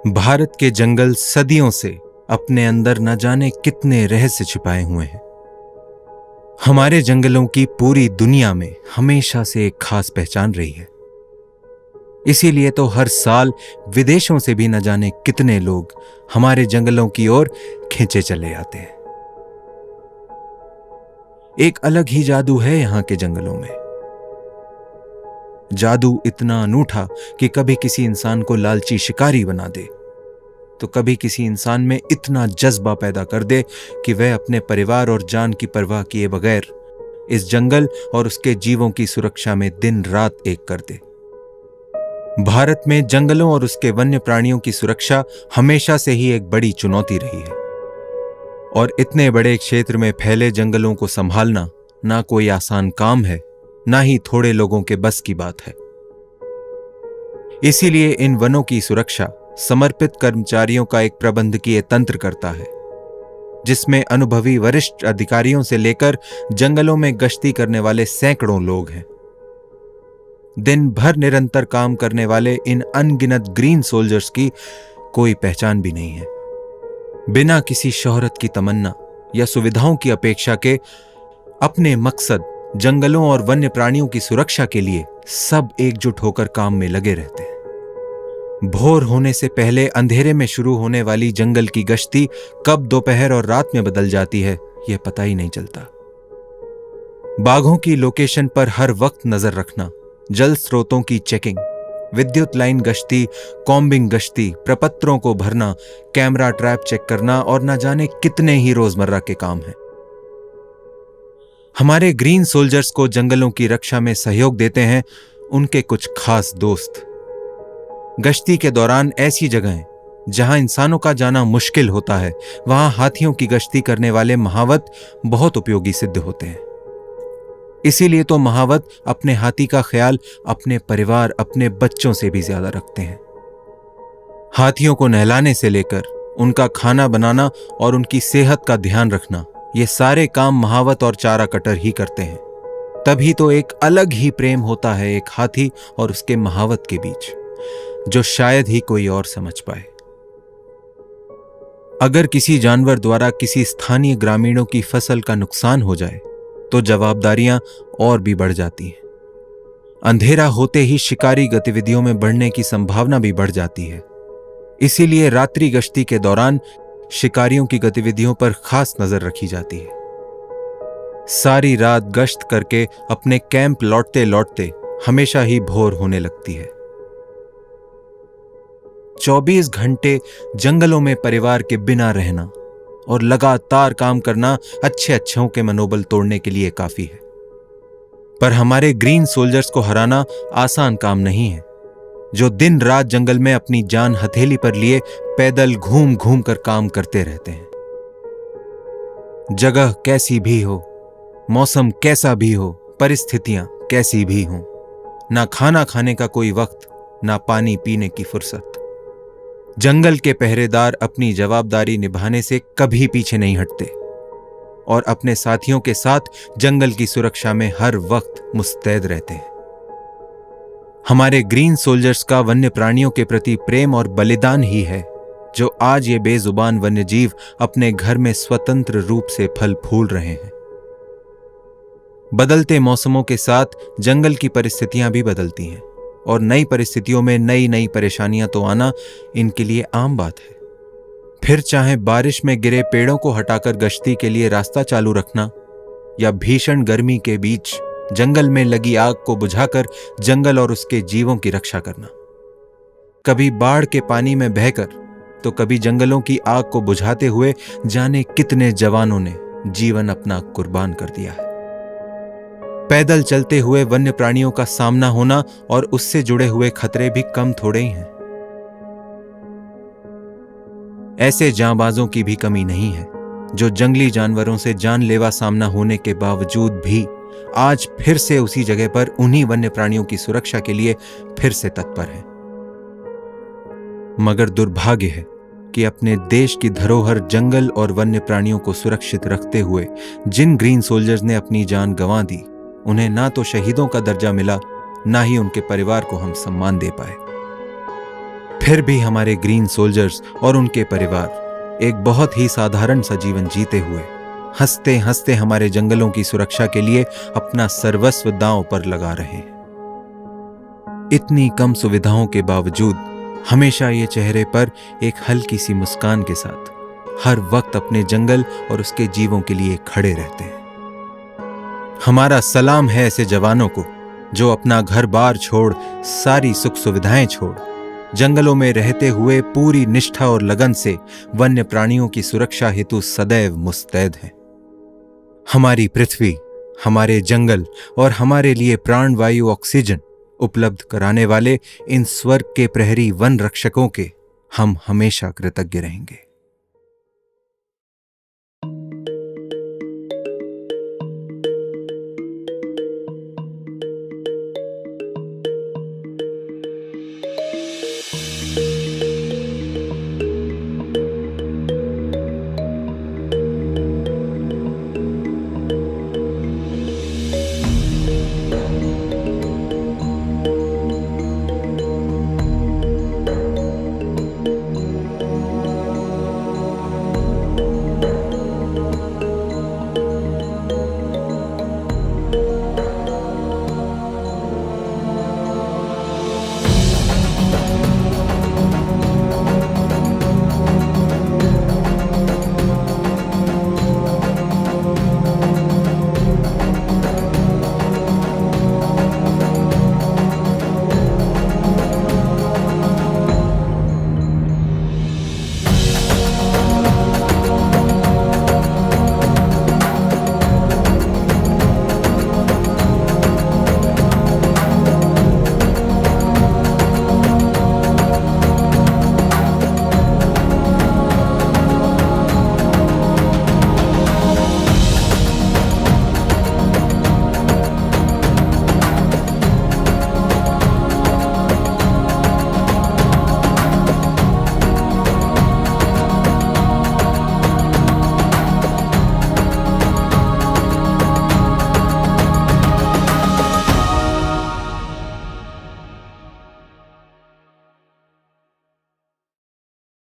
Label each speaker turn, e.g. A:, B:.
A: भारत के जंगल सदियों से अपने अंदर न जाने कितने रहस्य छिपाए हुए हैं। हमारे जंगलों की पूरी दुनिया में हमेशा से एक खास पहचान रही है। इसीलिए तो हर साल विदेशों से भी न जाने कितने लोग हमारे जंगलों की ओर खींचे चले आते हैं। एक अलग ही जादू है यहां के जंगलों में। जादू इतना अनूठा कि कभी किसी इंसान को लालची शिकारी बना दे, तो कभी किसी इंसान में इतना जज्बा पैदा कर दे कि वह अपने परिवार और जान की परवाह किए बगैर इस जंगल और उसके जीवों की सुरक्षा में दिन रात एक कर दे। भारत में जंगलों और उसके वन्य प्राणियों की सुरक्षा हमेशा से ही एक बड़ी चुनौती रही है, और इतने बड़े क्षेत्र में फैले जंगलों को संभालना ना कोई आसान काम है, ना ही थोड़े लोगों के बस की बात है। इसीलिए इन वनों की सुरक्षा समर्पित कर्मचारियों का एक प्रबंधकीय तंत्र करता है, जिसमें अनुभवी वरिष्ठ अधिकारियों से लेकर जंगलों में गश्ती करने वाले सैकड़ों लोग हैं। दिन भर निरंतर काम करने वाले इन अनगिनत ग्रीन सोल्जर्स की कोई पहचान भी नहीं है। बिना किसी शोहरत की तमन्ना या सुविधाओं की अपेक्षा के अपने मकसद जंगलों और वन्य प्राणियों की सुरक्षा के लिए सब एकजुट होकर काम में लगे रहते हैं। भोर होने से पहले अंधेरे में शुरू होने वाली जंगल की गश्ती कब दोपहर और रात में बदल जाती है, यह पता ही नहीं चलता। बाघों की लोकेशन पर हर वक्त नजर रखना, जल स्रोतों की चेकिंग, विद्युत लाइन गश्ती, कॉम्बिंग गश्ती, प्रपत्रों को भरना, कैमरा ट्रैप चेक करना और न जाने कितने ही रोजमर्रा के काम हैं। हमारे ग्रीन सोल्जर्स को जंगलों की रक्षा में सहयोग देते हैं उनके कुछ खास दोस्त। गश्ती के दौरान ऐसी जगहें जहां इंसानों का जाना मुश्किल होता है, वहां हाथियों की गश्ती करने वाले महावत बहुत उपयोगी सिद्ध होते हैं। इसीलिए तो महावत अपने हाथी का ख्याल अपने परिवार, अपने बच्चों से भी ज्यादा रखते हैं। हाथियों को नहलाने से लेकर उनका खाना बनाना और उनकी सेहत का ध्यान रखना, ये सारे काम महावत और चारा कटर ही करते हैं। तभी तो एक अलग ही प्रेम होता है एक हाथी और उसके महावत के बीच, जो शायद ही कोई और समझ पाए। अगर किसी जानवर द्वारा किसी स्थानीय ग्रामीणों की फसल का नुकसान हो जाए तो जवाबदारियां और भी बढ़ जाती हैं। अंधेरा होते ही शिकारी गतिविधियों में बढ़ने की संभावना भी बढ़ जाती है। इसीलिए रात्रि गश्ती के दौरान शिकारियों की गतिविधियों पर खास नजर रखी जाती है। सारी रात गश्त करके अपने कैंप लौटते लौटते हमेशा ही भोर होने लगती है। 24 घंटे जंगलों में परिवार के बिना रहना और लगातार काम करना अच्छों के मनोबल तोड़ने के लिए काफी है। पर हमारे ग्रीन सोल्जर्स को हराना आसान काम नहीं है, जो दिन रात जंगल में अपनी जान हथेली पर लिए पैदल घूम घूम कर काम करते रहते हैं। जगह कैसी भी हो, मौसम कैसा भी हो, परिस्थितियां कैसी भी हों, ना खाना खाने का कोई वक्त, ना पानी पीने की फुर्सत, जंगल के पहरेदार अपनी जवाबदारी निभाने से कभी पीछे नहीं हटते और अपने साथियों के साथ जंगल की सुरक्षा में हर वक्त मुस्तैद रहते हैं। हमारे ग्रीन सोल्जर्स का वन्य प्राणियों के प्रति प्रेम और बलिदान ही है जो आज ये बेजुबान वन्य जीव अपने घर में स्वतंत्र रूप से फल फूल रहे हैं। बदलते मौसमों के साथ जंगल की परिस्थितियां भी बदलती हैं और नई परिस्थितियों में नई नई परेशानियां तो आना इनके लिए आम बात है। फिर चाहे बारिश में गिरे पेड़ों को हटाकर गश्ती के लिए रास्ता चालू रखना, या भीषण गर्मी के बीच जंगल में लगी आग को बुझाकर जंगल और उसके जीवों की रक्षा करना, कभी बाढ़ के पानी में बहकर तो कभी जंगलों की आग को बुझाते हुए जाने कितने जवानों ने जीवन अपना कुर्बान कर दिया है। पैदल चलते हुए वन्य प्राणियों का सामना होना और उससे जुड़े हुए खतरे भी कम थोड़े ही हैं। ऐसे जांबाजों की भी कमी नहीं है जो जंगली जानवरों से जानलेवा सामना होने के बावजूद भी आज फिर से उसी जगह पर उन्हीं वन्य प्राणियों की सुरक्षा के लिए फिर से तत्पर हैं। मगर दुर्भाग्य है कि अपने देश की धरोहर जंगल और वन्य प्राणियों को सुरक्षित रखते हुए जिन ग्रीन सोल्जर्स ने अपनी जान गंवा दी, उन्हें ना तो शहीदों का दर्जा मिला, ना ही उनके परिवार को हम सम्मान दे पाए। फिर भी हमारे ग्रीन सोल्जर्स और उनके परिवार एक बहुत ही साधारण सा जीवन जीते हुए हंसते हंसते हमारे जंगलों की सुरक्षा के लिए अपना सर्वस्व दांव पर लगा रहे हैं। इतनी कम सुविधाओं के बावजूद हमेशा ये चेहरे पर एक हल्की सी मुस्कान के साथ हर वक्त अपने जंगल और उसके जीवों के लिए खड़े रहते हैं। हमारा सलाम है ऐसे जवानों को जो अपना घर बार छोड़, सारी सुख सुविधाएं छोड़, जंगलों में रहते हुए पूरी निष्ठा और लगन से वन्य प्राणियों की सुरक्षा हेतु सदैव मुस्तैद हैं। हमारी पृथ्वी, हमारे जंगल और हमारे लिए प्राणवायु ऑक्सीजन उपलब्ध कराने वाले इन स्वर्ग के प्रहरी वन रक्षकों के हम हमेशा कृतज्ञ रहेंगे।